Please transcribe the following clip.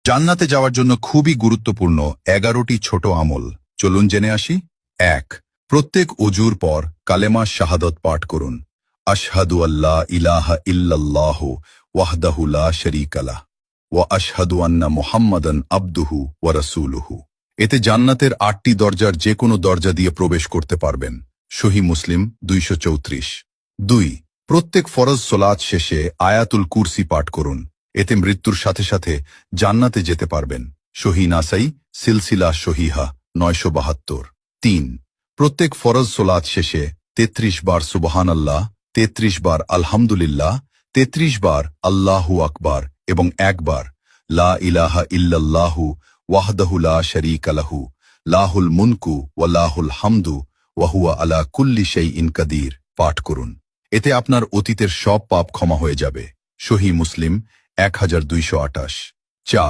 জান্নাতে যাওয়ার জন্য খুবই গুরুত্বপূর্ণ 11টি ছোট আমল, চলুন জেনে আসি। 1. প্রত্যেক অজুর পর কালেমা শাহাদত পাঠ করুন। আশহাদু আল্লাহ ইলাহা ইল্লাল্লাহু ওয়াহদাহু লা শারীকা লাহ ওয়া আশহাদু আন্না মুহাম্মাদান আবদুহু ওয়া রাসূলুহু। এতে জান্নাতের 8টি দরজার যে কোনো দরজা দিয়ে প্রবেশ করতে পারবেন। সহিহ মুসলিম 234। 2. প্রত্যেক ফরজ সোলাত শেষে আয়াতুল কুরসি পাঠ করুন। এতে মৃত্যুর সাথে সাথে জান্নাতে যেতে পারবেন। সহিহ নাসাই সিলসিলা সহিহা 972। 3. প্রত্যেক ফরজ সোলাত শেষে 33 বার সুবহানাল্লাহ, 33 বার আলহামদুলিল্লাহ, 33 বার আল্লাহু আকবার এবং 1 বার লা ইলাহা ইল্লাল্লাহু ওয়াহদাহু লা শারীকা লাহু লাহুল মুনকু ওয়া লাহুল হামদু ওয়া হুয়া আলা কুল্লি শাইইন কাদির পাঠ করুন। এতে আপনার অতীতের সব পাপ ক্ষমা হয়ে যাবে। সহিহ মুসলিম 1228। 4.